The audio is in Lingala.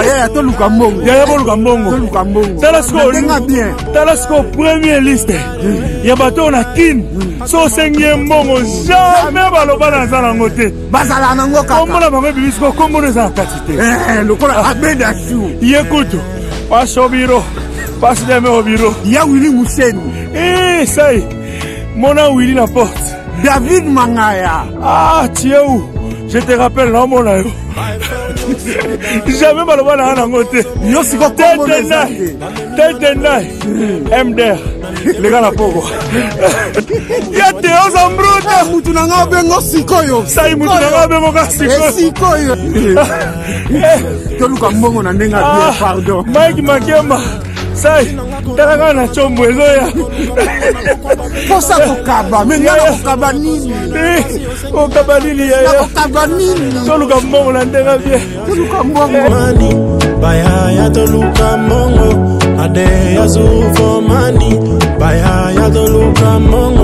Yaya toluka mbongo. Yaya boluka mbongo. Toluka mbongo. Talasco première liste. Ya bato na kin. So sengie mbongo jamais baloba na zala ngote. Bazala na ngoka. Komona bango bibisko komona za katite. Lokola abeda shu. Yekutu. Passe au bureau. Passe jamais au bureau. Ya Willy Mousseni. Ça y est. Mon nom Willy la porte. David Mangaya. Ah, tu es où? Je te rappelle, là, mon ami. Jamais mal à la côté. Yo, si vous MDR. Les gars, la pauvre. Ya te os en bruta. Mutunanga bengo sikoyo. Ça y mutunanga bengo sikoyo. Sikoyo. Toluka mbongo na ndenga bien, pardon. Mike Makema. Sai, talaga na chombo ezo ya. Kosa kokaba, menga kokaba nini? Kokaba nini ya? Kokaba nini? Toluka mbongo na ndenga bien. Toluka mbongo. Money, baya ya toluka mbongo. Ade ya for money, baya ya toluka mbongo.